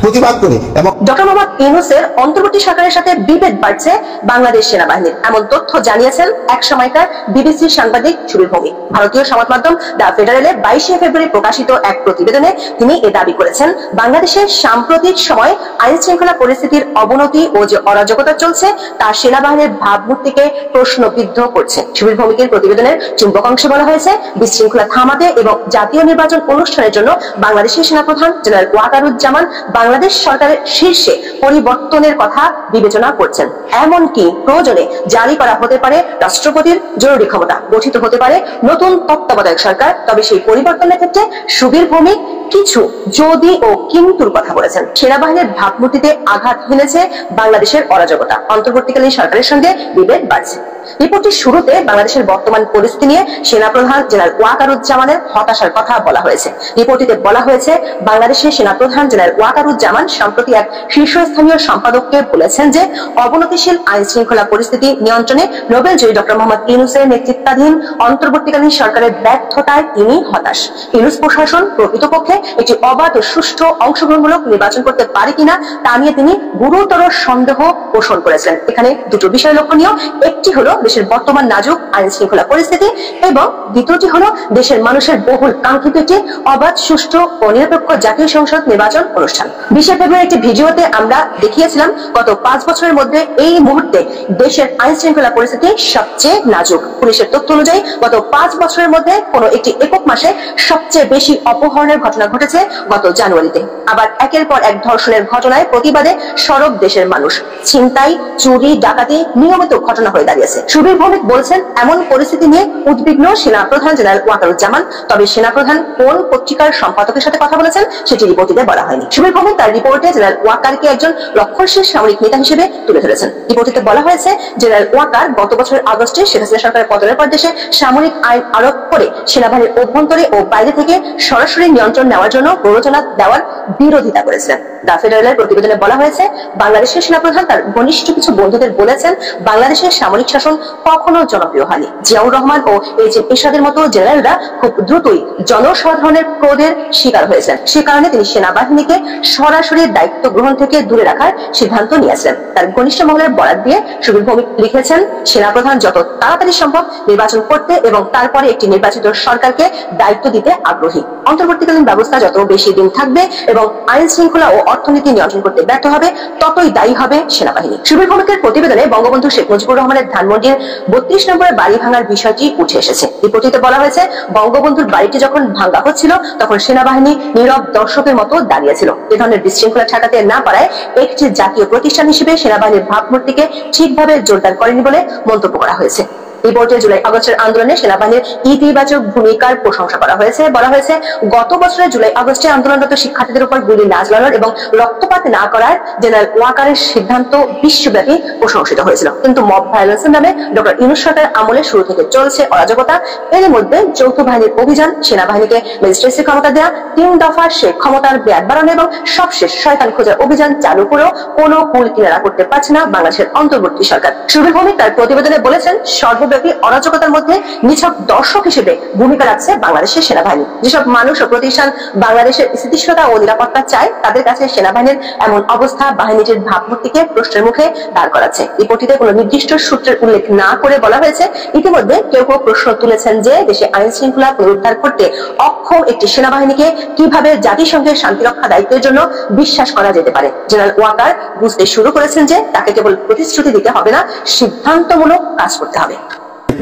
[SPEAKER 5] প্রতিবাদ করে এবং
[SPEAKER 7] ডক্টর মোহাম্মদ ইউনূসের অন্তর্বর্তী সরকারের সাথে বিভেদ বাড়ছে বাংলাদেশ সেনাবাহিনীর, এমন তথ্য জানিয়েছেন এক সময়কার বিবিসির সাংবাদিক সুবীর ভৌমিক। ভারতীয় সংবাদ মাধ্যম দ্য ফেডারেলে 22শে ফেব্রুয়ারি প্রকাশিত এক প্রতিবেদনে তিনি এ দাবি করেছেন, বাংলাদেশের সাম্প্রতিক সময় আইন শৃঙ্খলা পরিস্থিতির অবনতি ও যে অরাজকতা চলছে তা সেনাবাহিনীর ভাবমূর্তিকে প্রশ্নবিদ্ধ করছে। সুবীর ভৌমিকের প্রতিবেদনের চুম্বক অংশে বলা হয়েছে, বিশৃঙ্খলা থামাতে এবং জাতীয় নির্বাচন অনুষ্ঠানের জন্য বাংলাদেশের সেনাপ্রধান জেনারেল ওয়াকারুজ্জামান বাংলাদেশ সরকারের শীর্ষে পরিবর্তনের কথা বিবেচনা করছেন। এমনকি প্রয়োজনে জারি করা হতে পারে রাষ্ট্রপতির জরুরি ক্ষমতা, গঠিত হতে পারে নতুন তত্ত্বাবধায়ক সরকার। তবে সেই পরিবর্তনের ক্ষেত্রে সুবীর ভৌমিক কিছু যদি ও কিন্তুর কথা বলেছেন। সেনাবাহিনীর ভাবমূর্তিতে আঘাত হেনেছে বাংলাদেশের অরাজকতা, অন্তর্বর্তীকালীন সরকারের সঙ্গে বিভেদ বাড়ছে। রিপোর্টটির শুরুতে বাংলাদেশের বর্তমান পরিস্থিতি নিয়ে সেনাপ্রধান জেনারেল ওয়াকারুজ্জামানের হতাশার কথা বলা হয়েছে। রিপোর্টটিতে বলা হয়েছে, বাংলাদেশের সেনাপ্রধান জেনারেল ওয়াকারুজ্জামান সম্প্রতি এক শীর্ষস্থানীয় সম্পাদককে বলেছেন যে অবনতিশীল আইন শৃঙ্খলা পরিস্থিতি নিয়ন্ত্রণে নোবেলজয়ী ডক্টর মোহাম্মদ ইউনূসের নেতৃত্বাধীন অন্তর্বর্তীকালীন সরকারের ব্যর্থতায় তিনি হতাশ। ইউনূস প্রশাসন প্রকৃতপক্ষে একটি অবাধ ও সুষ্ঠু অংশগ্রহণমূলক নির্বাচন করতে পারে কিনা তা নিয়ে তিনি গুরুতর সন্দেহ পোষণ করেছেন। এখানে দুটো বিষয় লক্ষণীয়, একটি হলো দেশের বর্তমান নাজুক আইন শৃঙ্খলা পরিস্থিতি এবং দ্বিতীয়টি হলো দেশের মানুষের বহুল কাঙ্ক্ষিত একটি অবাধ, সুষ্ঠু ও নিরপেক্ষ জাতীয় সংসদ নির্বাচন অনুষ্ঠান। 20শে ফেব্রুয়ারি একটি ভিডিওতে আমরা দেখিয়েছিলাম গত 5 বছরের মধ্যে এই মুহূর্তে দেশের আইন শৃঙ্খলা পরিস্থিতি সবচেয়ে নাজুক। পুলিশের তথ্য অনুযায়ী গত 5 বছরের মধ্যে কোনো একটি একক মাসে সবচেয়ে বেশি অপহরণের ঘটনা ঘটেছে গত জানুয়ারিতে। আবার একের পর এক ধর্ষণের ঘটনায় প্রতিবাদে সরব দেশের মানুষ। ছিনতাই, চুরি, ডাকাতি নিয়মিত ঘটনা হয়ে দাঁড়িয়েছে। সুবীর ভৌমিক বলছেন, এমন পরিস্থিতি নিয়ে উদ্বিগ্ন সেনাপ্রধান জেনারেল ওয়াকারুজ্জামান। তবে সেনাপ্রধান কোন পত্রিকার সম্পাদকের সাথে কথা বলেছেন সেটি রিপোর্টে বলা হয়নি। সুবীর ভৌমিক তার রিপোর্টে জেনারেল ওয়াকারকে একজন রক্ষণশীল সামরিক নেতা হিসেবে তুলে ধরেছেন। রিপোর্টে বলা হয়েছে, জেনারেল ওয়াকার গত বছরের আগস্টে শেখ হাসিনা সরকারের পতনের পর দেশে সামরিক আইন আরোপ করে সেনাবাহিনীর অভ্যন্তরে ও বাইরে থেকে সরাসরি নিয়ন্ত্রণ নেওয়ার জন্য প্ররোচনা দেওয়ার বিরোধিতা করেছিলেন। দ্য ফেডারেলের প্রতিবেদনে বলা হয়েছে, বাংলাদেশের সেনাপ্রধান তার ঘনিষ্ঠ কিছু বন্ধুদের বলেছেন, বাংলাদেশের সামরিক শাসন কখনো জনপ্রিয় হয়নি। জিয়াউর রহমান ও এইচ.এম. এরশাদের মতো জেনারেলরা খুব দ্রুতই জনসাধারণের ক্রোধের শিকার হয়েছেন। সে কারণে তিনি সেনাবাহিনীকে সরাসরি দায়িত্ব গ্রহণ থেকে দূরে রাখার সিদ্ধান্ত নিয়েছেন। তার ঘনিষ্ঠ মহলের বরাত দিয়ে সুবীর ভৌমিক লিখেছেন, সেনাপ্রধান যত তাড়াতাড়ি সম্ভব নির্বাচন করতে এবং তারপরে একটি নির্বাচিত সরকারকে দায়িত্ব দিতে আগ্রহী। অন্তর্বর্তীকালীন ব্যবস্থা যত বেশি দিন থাকবে এবং আইন শৃঙ্খলা ও অর্থনীতি নিয়ন্ত্রণ করতে ব্যর্থ হবে, ততই দায়ী হবে সেনাবাহিনী। সুবীর ভৌমিকের প্রতিবেদনে বঙ্গবন্ধু শেখ মুজিবুর রহমানের ধানমন্ডির 32 নম্বরের বাড়ি ভাঙার বিষয়টি উঠে এসেছে। রিপোর্টটিতে বলা হয়েছে, বঙ্গবন্ধুর বাড়িটি যখন ভাঙা হচ্ছিল তখন সেনাবাহিনী নীরব দর্শকের মতো দাঁড়িয়েছিল। এ ধরনের বিশৃঙ্খলা ঠেকাতে না পারায় একটি জাতীয় প্রতিষ্ঠান হিসেবে সেনাবাহিনীর ভাবমূর্তিকে ঠিকভাবে জোরদার করেনি বলে মন্তব্য করা হয়েছে। রিপোর্টে জুলাই আগস্টের আন্দোলনে সেনাবাহিনীর ইতিবাচক ভূমিকার প্রশংসা করা হয়েছে। বলা হয়েছে, গত বছরের জুলাই আগস্টে আন্দোলনরত শিক্ষার্থীদের উপর গুলি না চালানোর এবং রক্তপাত না করার জেনারেল ওয়াকারের সিদ্ধান্ত বিশ্বব্যাপী প্রশংসিত হয়েছিল। কিন্তু মব ভায়োলেন্সের নামে ডক্টর ইউনূস সরকার আমলে শুরু থেকে চলছে অরাজকতা। এর মধ্যে যৌথ বাহিনীর অভিযান, সেনাবাহিনীকে ম্যাজিস্ট্রেসি ক্ষমতা দেওয়া, 3 দফা সে ক্ষমতার ব্যাট বাড়ানো এবং সবশেষ শয়তান খোঁজার অভিযান চালু করেও কোনো কুল কিনারা করতে পারছে না বাংলাদেশের অন্তর্বর্তী সরকার। সুবীর ভৌমিক তার প্রতিবেদনে বলেছেন, সর্বব্যাপী অরাজকতার মধ্যে নিছক দর্শক হিসেবে ভূমিকা রাখছে বাংলাদেশের সেনাবাহিনী। যেসব মানুষ ও প্রতিষ্ঠান বাংলাদেশের স্থিতিশীলতা ও নিরাপত্তা চায়, তাদের কাছে সেনাবাহিনীর এমন অবস্থা বাহিনীটির ভাবমূর্তিকে প্রশ্নের মুখে দাঁড় করাচ্ছে। রিপোর্টটিতে কোনো নির্দিষ্ট সূত্রের উল্লেখ না করে বলা হয়েছে, ইতিমধ্যে কেউ কেউ প্রশ্ন তুলেছেন যে দেশে আইন শৃঙ্খলা পুনরুদ্ধার করতে অক্ষম একটি সেনাবাহিনীকে কিভাবে জাতিসংঘের শান্তিরক্ষা দায়িত্বের জন্য বিশ্বাস করা যেতে পারে। জেনারেল ওয়াকার বুঝতে শুরু করেছেন যে তাকে কেবল প্রতিশ্রুতি দিতে হবে না, সিদ্ধান্তমূলক কাজ করতে হবে।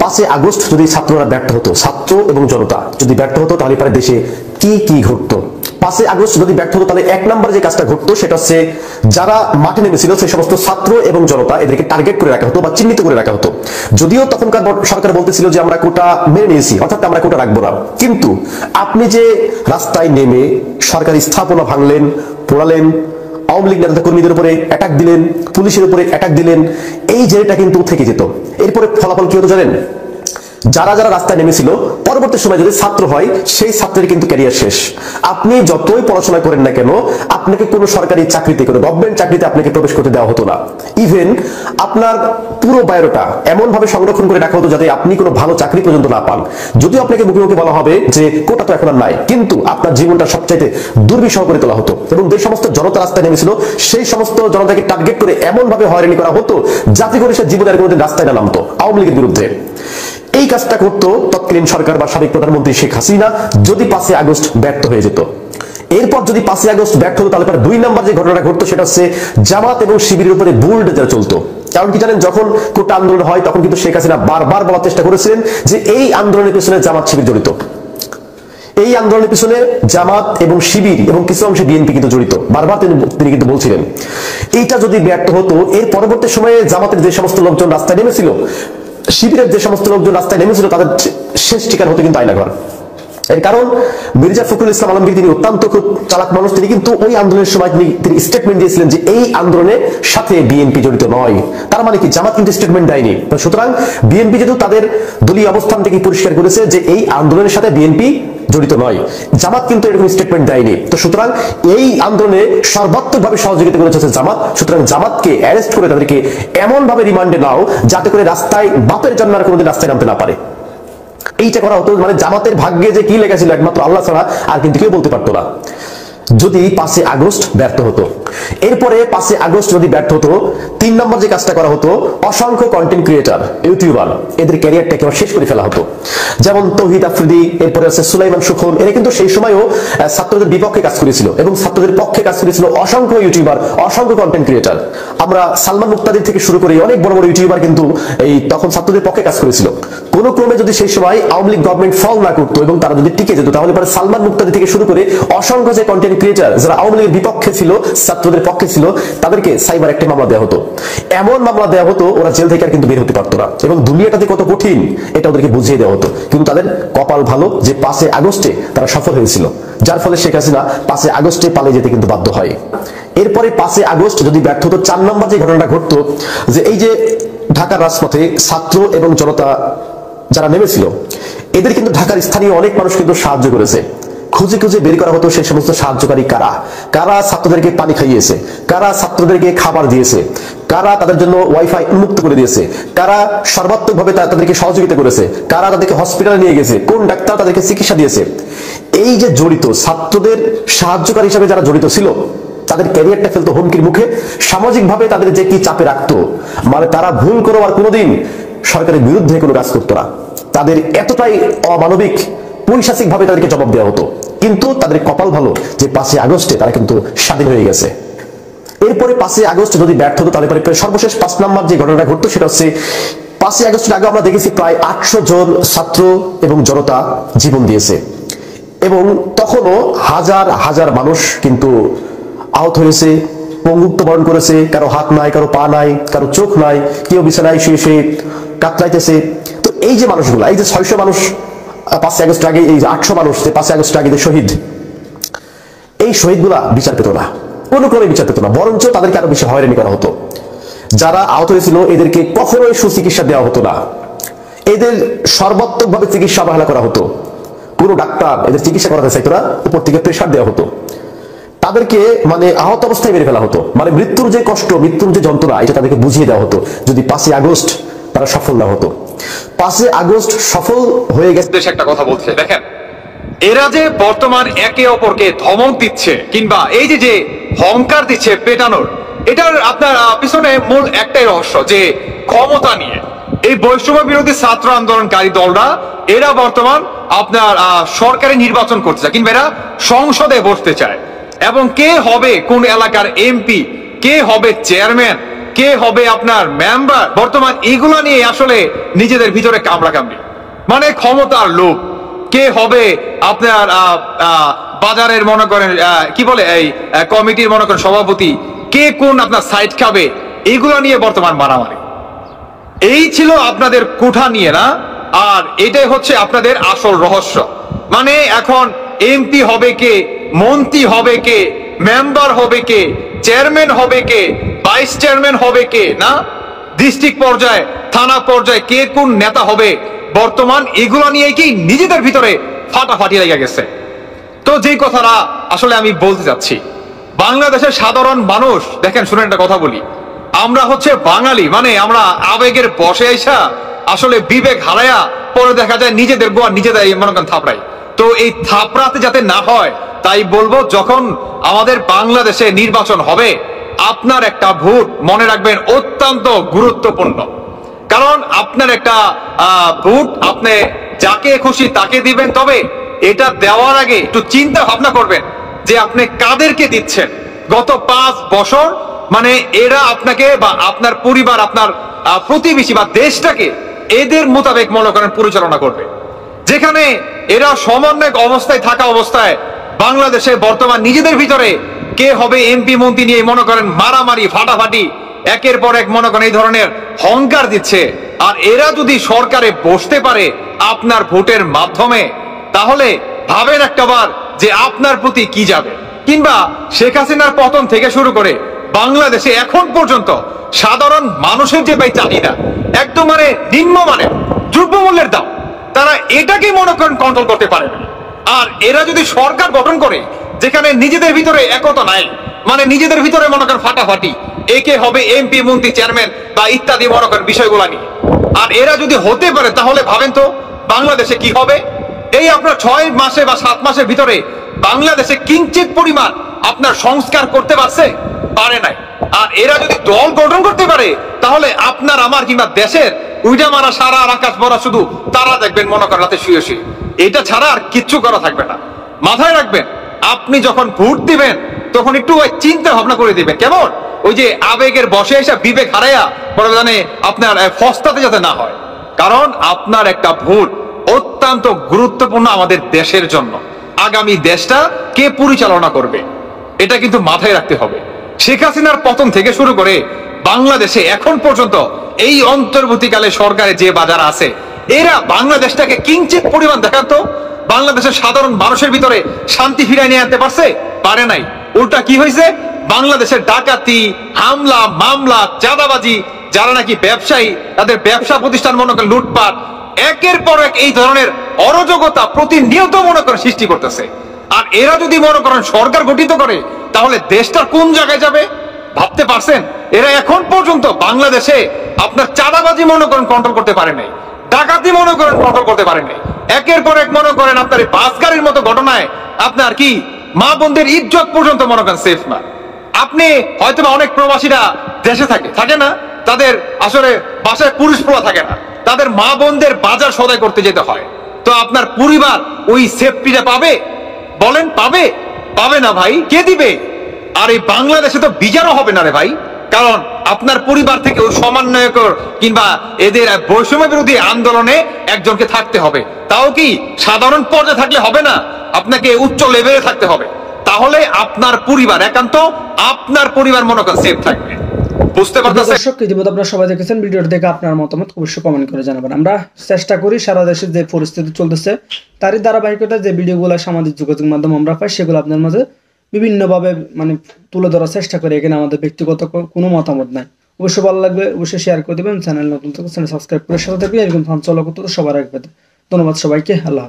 [SPEAKER 12] 5 আগস্ট যদি ছাত্ররা ব্যর্থ হতো, ছাত্র এবং জনতা যদি ব্যর্থ হতো, তাহলে পরে দেশে কি কি ঘটতো? 5 আগস্ট যদি ব্যর্থ হতো, তাহলে 1 নম্বরে যে কাজটা ঘটতো সেটা হচ্ছে, যারা মাঠে নেমেছিল সেই সমস্ত ছাত্র এবং জনতা এদেরকে টার্গেট করে রাখা হতো বা চিহ্নিত করে রাখা হতো। যদিও তখনকার সরকার বলতেছিল যে আমরা কোটা মেনে নিয়েছি, অর্থাৎ আমরা কোটা রাখবো না, কিন্তু আপনি যে রাস্তায় নেমে সরকারি স্থাপনা ভাঙলেন, পোড়ালেন, আওয়ামী লীগ নেতা কর্মীদের উপরে অ্যাটাক দিলেন, পুলিশের উপরে অ্যাটাক দিলেন, এই জেলটা কিন্তু থেকে যেত। এরপরে ফলাফল কি হতো জানেন? যারা যারা রাস্তায় নেমেছিল পরবর্তী সময় যদি ছাত্র হয়, সেই ছাত্রের কিন্তু ক্যারিয়ার শেষ। আপনি যতই পড়াশোনা করেন না কেন, আপনাকে কোনো সরকারি চাকরিতে, কোনো গভর্নমেন্ট চাকরিতে আপনাকে প্রবেশ করতে দেওয়া হতো না। ইভেন আপনার পুরো বায়োডাটা এমন ভাবে সংরক্ষণ করে রাখা হতো যাতে আপনি কোনো ভালো চাকরি পর্যন্ত না পান। যদিও আপনাকে মুখে মুখে বলা হবে যে কোটা তো এখন আর নাই, কিন্তু আপনার জীবনটা সবচাইতে দুর্বিষহ করে তোলা হতো। এবং যে সমস্ত জনতা রাস্তায় নেমেছিল সেই সমস্ত জনতাকে টার্গেট করে এমন ভাবে হয়রানি করা হতো যাতে করে সে জীবনের কোনোদিন রাস্তায় না নামতো আওয়ামী লীগের বিরুদ্ধে। এই কাজটা করতো তৎকালীন সরকার বা সাবেক প্রধানমন্ত্রী শেখ হাসিনা যদি 5 আগস্ট ব্যর্থ হয়ে যেত। এরপর যদি 5 আগস্ট ব্যর্থ হতো, তাহলে 2 নম্বর যে ঘটনাটা ঘটতো সেটা হচ্ছে জামাত এবং শিবিরের উপরে বুলডোজার চলতো। কারণ কি জানেন, যখন কোটা আন্দোলন হয় তখন কিন্তু শেখ হাসিনা বারবার বলার চেষ্টা করেছিলেন যে এই আন্দোলনের পিছনে জামাত শিবির জড়িত। এই আন্দোলনের পিছনে জামাত এবং শিবির এবং কিছু অংশে বিএনপি কিন্তু জড়িত, বারবার তিনি কিন্তু বলছিলেন। এইটা যদি ব্যর্থ হতো, এর পরবর্তী সময়ে জামাতের যে সমস্ত লোকজন রাস্তায় নেমেছিল, শিবিরের যে সমস্ত লোকজন রাস্তায় নেমেছিল, তাদের শেষ ঠিকানা হতো কিন্তু আয়নাঘর। এর কারণ মির্জা ফখরুল ইসলাম আলমগীর, তিনি অত্যন্ত খুব চালাক মানুষ, তিনি কিন্তু ওই আন্দোলনের সময় তিনি স্টেটমেন্ট দিয়েছিলেন যে এই আন্দোলনের সাথে বিএনপি জড়িত নয়। তার মানে কি, জামাত কিন্তু স্টেটমেন্ট দেয়নি। সুতরাং বিএনপি যেহেতু তাদের দলীয় অবস্থান থেকে পরিষ্কার করেছে যে এই আন্দোলনের সাথে বিএনপি জড়িত নয়, জামাত কিন্তু এরকম স্টেটমেন্ট দেয়নি। তো সুতরাং এই আন্দোলনে সর্বাত্মকভাবে সহযোগিতা করেছে জামাত। সুতরাং জামাতকে অ্যারেস্ট করে তাদেরকে এমন ভাবে রিমান্ডে নাও যাতে করে রাস্তায় বাপের জন্য আর কোনোদিন রাস্তায় নামতে না পারে। এইটা করা হতো। মানে জামাতের ভাগ্যে যে কি লেখা ছিল একমাত্র আল্লাহ ছাড়া আর কিন্তু কেউ বলতে পারতো না, যদি 5 আগস্ট ব্যর্থ হতো। এরপরে 5 আগস্ট যদি ব্যর্থ হতো, 3 নম্বর যে কাজটা করা হতো, অসংখ্য কন্টেন্ট ক্রিয়েটর, ইউটিউবার, এদের ক্যারিয়ারটাকে শেষ করে ফেলা হতো। যেমন তৌহিদ আফ্রিদি, এরপরে আছে সুলাইমান সুখন, এরা কিন্তু সেই সময়ও ছাত্রদের বিপক্ষে কাজ করেছিল এবং ছাত্রদের পক্ষে কাজ করেছিল অসংখ্য ইউটিউবার, অসংখ্য কন্টেন্ট ক্রিয়েটর। আমরা সালমান মুক্তাদির থেকে শুরু করে অনেক বড় বড় ইউটিউবার কিন্তু এই তখন ছাত্রদের পক্ষে কাজ করেছিল। কোন ক্রমে যদি সেই সময় আওয়ামী লীগ গভর্নমেন্ট ফল না করতো এবং তারা যদি টিকে যেত, তাহলে পরে সালমান মুক্তাদি থেকে শুরু করে অসংখ্য যে কন্টেন্ট ক্রিয়েটার যারা আওয়ামী লীগের বিপক্ষে ছিল, ছাত্রদের পক্ষে ছিল, তাদেরকে সাইবার একটা মামলা দেওয়া হতো। এমন মামলা দেওয়া হতো ওরা জেল থেকে আর কিন্তু বের হতে পারতো না, এবং দুনিয়াটাতে কত কঠিন এটা ওদেরকে বুঝিয়ে দেওয়া হতো। কিন্তু তাদের কপাল ভালো যে 5 আগস্টে তারা সফল হয়েছিল, যার ফলে শেখ হাসিনা 5 আগস্টে পালিয়ে যেতে কিন্তু বাধ্য হয়। এরপরে 5 আগস্ট যদি ব্যর্থ হতো, 4 নম্বর যে ঘটনাটা ঘটতো, যে এই যে ঢাকার রাজপথে ছাত্র এবং জনতা যারা নেমেছিল, এদের কিন্তু ঢাকার স্থানীয় অনেক মানুষ কিন্তু সাহায্য করেছে। খুঁজে খুঁজে বের করা হতো সেই সমস্ত সাহায্যকারী কারা, কারা ছাত্রদেরকে পানি খাইয়েছে, কারা ছাত্রদেরকে খাবার দিয়েছে, কারা তাদের জন্য ওয়াইফাই উন্মুক্ত করে দিয়েছে, কারা সর্বাত্মকভাবে তাদেরকে সহযোগিতা করেছে, কারা তাদেরকে হসপিটালে নিয়ে গেছে, কোন ডাক্তার তাদেরকে চিকিৎসা দিয়েছে। এই যে জড়িত ছাত্রদের সাহায্যকারী হিসেবে যারা জড়িত ছিল, তাদের ক্যারিয়ারটা ফেলতো হুমকির মুখে। সামাজিকভাবে তাদের যে কি চাপে রাখতো, মানে তারা ভুল করে আর কোনোদিন সরকারের বিরুদ্ধে কোনো কাজ করতো না। তাদের এতটাই অমানবিক, পৈশাচিক ভাবে তাদেরকে জবাব দেওয়া হতো। কিন্তু তাদের কপাল ভালো যে 5 আগস্টে তারা কিন্তু স্বাধীন হয়ে গেছে। এরপরে 5 আগস্ট যদি ব্যর্থ হতো, তাহলে সর্বশেষ 5 নম্বর যে ঘটনাটা ঘটতো সেটা হচ্ছে 5 আগস্টের আগে আমরা দেখেছি প্রায় 800 জন ছাত্র এবং জনতা জীবন দিয়েছে, এবং তখনও হাজার হাজার মানুষ কিন্তু আহত হয়েছে, পঙ্গুত্ব বরণ করেছে। কারো হাত নাই, কারো পা নাই, কারো চোখ নাই, কেউ বিছানায় শুয়ে শুয়ে কাতরাইতেছে। তো এই যে মানুষগুলো, এই যে 600 মানুষ 5 আগস্ট আগে, এই যে 800 মানুষ 5 আগস্ট আগে যে শহীদ, এই শহীদগুলা বিচার পেত না, কোনো ক্রমে বিচার পেত না, বরঞ্চ তাদেরকে আরো বেশি হয়রানি করা হতো। যারা আহত হয়েছিল এদেরকে কখনোই সুচিকিৎসা দেওয়া হতো না, এদের সর্বাত্মকভাবে চিকিৎসা অবহেলা করা হতো। কোনো ডাক্তার এদের চিকিৎসা করাতে চাইতো না, উপর থেকে প্রেশার দেওয়া হতো, তাদেরকে মানে আহত অবস্থায় মেরে ফেলা হতো। মানে মৃত্যুর যে কষ্ট, মৃত্যুর যে যন্ত্রণা, এটা তাদেরকে বুঝিয়ে দেওয়া হতো যদি 5 আগস্ট তারা সফল না হতো। 5 আগস্ট সফল হয়ে গেছে।
[SPEAKER 13] দেশে একটা কথা বলছে, দেখেন এরা যে বর্তমান একে অপরকে ধমক দিচ্ছে কিংবা এই যে যে হংকার দিচ্ছে পেটানোর, এটার আপনার পিছনে মূল একটাই রহস্য, যে ক্ষমতা নিয়ে এই বৈষম্য বিরোধী ছাত্র আন্দোলনকারী দলরা এরা বর্তমান আপনার সরকারি নির্বাচন করতে চায় কিংবা এরা সংসদে বসতে চায়, এবং কে হবে কোন এলাকার এমপি, কে হবে চেয়ারম্যান, কে হবে আপনার মেম্বার, বর্তমান এগুলা নিয়ে আসলে নিজেদের ভিতরে কামড়াকামড়ি, মানে ক্ষমতার লোভ। কে হবে আপনার বাজারের মনে করেন কি বলে এই কমিটির মনে করেন সভাপতি, কে কোন আপনার সাইট খাবে, এগুলা নিয়ে বর্তমান মারামারি। এই ছিল আপনাদের কোঠা নিয়ে না, আর এটাই হচ্ছে আপনাদের আসল রহস্য। মানে এখন এমপি হবে কে, মন্ত্রী হবে কে, মেম্বার হবে কে, চেয়ারম্যান হবে কে, ভাইস চেয়ারম্যান হবে কে, না ডিস্ট্রিক্ট পর্যায়ে থানা পর্যায়ে কে কোন নেতা হবে, বর্তমান এগুলো নিয়ে কি নিজেদের ভিতরে ফাটাফাটি লেগে গেছে। তো যেই কথাটা আসলে আমি বলতে চাচ্ছি, বাংলাদেশের সাধারণ মানুষ দেখেন, শুনেন একটা কথা বলি, আমরা হচ্ছে বাঙালি, মানে আমরা আবেগের বসে আইসা আসলে বিবেক হারায়া পরে দেখা যায় নিজেদের গোয়া নিজেদের মনে করেন থাপড়াই। তো এই থাপড়াতে যাতে না হয় তাই বলবো, যখন আমাদের বাংলাদেশে নির্বাচন হবে, আপনার একটা ভোট মনে রাখবেন অত্যন্ত গুরুত্বপূর্ণ। কারণ আপনার একটা ভোট আপনি যাকে খুশি তাকে দিবেন, তবে এটা দেওয়ার আগে একটু চিন্তা ভাবনা করবেন যে আপনি কাদেরকে দিচ্ছেন। গত 5 বছর মানে এরা আপনাকে বা আপনার পরিবার, আপনার প্রতিবেশী বা দেশটাকে এদের মোতাবেক মনে করেন পরিচালনা করবে, যেখানে এরা সমন্বয়ক অবস্থায় থাকা অবস্থায় বাংলাদেশে বর্তমান নিজেদের ভিতরে কে হবে এমপি মন্ত্রী নিয়ে মনে করেন মারামারি ফাটাফাটি একের পর এক মনে করেন এই ধরনের হংকার দিচ্ছে। আর এরা যদি সরকারে বসতে পারে আপনার ভোটের মাধ্যমে, তাহলে ভাবেন একটাবার যে আপনার প্রতি কি যাবে। কিংবা শেখ হাসিনার পতন থেকে শুরু করে বাংলাদেশে এখন পর্যন্ত সাধারণ মানুষের যে ভাই চাহিদা একদম মানে নিম্নমানের দ্রব্যমূল্যের দাম, তারা এটাকে মনে করেন কন্ট্রোল করতে পারে না। আর এরা যদি সরকার গঠন করে যেখানে নিজেদের ভিতরে একতা নাই, মানে নিজেদের ভিতরে মনে করেন ফাটাফাটি, একে হবে এমপি মন্ত্রী চেয়ারম্যান বা ইত্যাদি মনে করেন বিষয়গুলো নিয়ে, আর এরা যদি হতে পারে তাহলে ভাবেন তো বাংলাদেশে কি হবে। এই আপনার 6 মাসে বা 7 মাসের ভিতরে বাংলাদেশে কিঞ্চিত পরিমাণ আপনার সংস্কার করতে পারে নাই। আর এরা যদি দল গঠন করতে পারে তাহলে আপনার আমার কিংবা দেশের উইটা মারা সারা আকাশ ভরা শুধু তারা দেখবেন মনে করেন রাতে শুয়ে শুয়ে, এটা ছাড়া আর কিচ্ছু করা থাকবে না। মাথায় রাখবেন, আপনি যখন ভোট দিবেন তখন একটু চিন্তা ভাবনা করে দিবেন, কেমন ওই যে আবেগের বসে এসে বিবেক হারাইয়া পরে জানে আপনার ফস্তাতে যাতে না হয়। কারণ আপনার একটা ভোট অত্যন্ত গুরুত্বপূর্ণ আমাদের দেশের জন্য। আগামী দেশটা কে পরিচালনা করবে, এটা কিন্তু মাথায় রাখতে হবে। শেখ হাসিনার পতন থেকে শুরু করে বাংলাদেশে এখন পর্যন্ত এই অন্তর্বর্তীকালে সরকারে যে বাজার আছে, এরা বাংলাদেশটাকে কিঞ্চিত পরিমাণ দেখাতো বাংলাদেশের সাধারণ মানুষের ভিতরে শান্তি ফিরায় নিয়ে আনতে পারছে? পারে নাই। উল্টা কি হয়েছে, বাংলাদেশের ডাকাতি, হামলা, মামলা, চাঁদাবাজি, যারা নাকি ব্যবসায়ী তাদের ব্যবসা প্রতিষ্ঠান মনে করেন লুটপাট, একের পর এক এই ধরনের অরাজকতা প্রতিনিয়ত মনে করেন সৃষ্টি করতেছে। আর এরা যদি মনে করেন সরকার গঠিত করে, তাহলে দেশটা কোন জায়গায় যাবে ভাবতে পারছেন? এরা এখন পর্যন্ত বাংলাদেশে আপনার চাঁদাবাজি মনে করেন কন্ট্রোল করতে পারে নাই, ডাকাতি মনে করেন কন্ট্রোল করতে পারে নাই। একের পর এক মনে করেন আপনার এই বাস গাড়ির মতো ঘটনায় আপনার কি মা বোনদের ইজ্জত পর্যন্ত মনে করেন সেফ না। আপনি হয়তো অনেক প্রবাসীরা দেশে থাকে না, তাদের আসলে বাসায় পুরুষ পোলা থাকে না, তাদের মা বোনদের বাজার সদাই করতে যেতে হয়। তো আপনার পরিবার ওই সেফটিটা পাবে? বলেন পাবে? পাবে না ভাই, কে দিবে? আর এই বাংলাদেশে তো বিচারও হবে না রে ভাই, কারণ আপনার পরিবার থেকে ওই সমন্বয়ক কিংবা এদের বৈষম্য বিরোধী আন্দোলনে একজনকে থাকতে হবে। তাও কি সাধারণ পর্যায়ে থাকলে হবে না, আপনাকে উচ্চ লেভেলে থাকতে হবে। তাহলে আপনার পরিবার, একান্ত আপনার পরিবার মনে করেন সেফ থাকবে। বুঝতে পারতেছেন?
[SPEAKER 3] দর্শক, ইতিমধ্যে আপনারা সবাই দেখেছেন, ভিডিওটা দেখে আপনার মতামত অবশ্যই কমেন্ট করে জানাবেন। আমরা চেষ্টা করি সারা দেশে যে পরিস্থিতি চলতেছে তারই ধারাবাহিকতা যে ভিডিওগুলো সামাজিক যোগাযোগ মাধ্যমে আমরা পাই, সেগুলো আপনার মাঝে বিভিন্নভাবে মানে তুলে ধরার চেষ্টা করি। এখানে আমাদের ব্যক্তিগত কোনো মতামত নাই। অবশ্যই ভালো লাগবে, অবশ্যই শেয়ার করে দেবেন। চ্যানেল নতুন থেকে চ্যানেল সাবস্ক্রাইব করে সাথে থাকবেন। এরকম চলা করতে সবার আগে পেতে। ধন্যবাদ সবাইকে। আল্লাহ হাফেজ।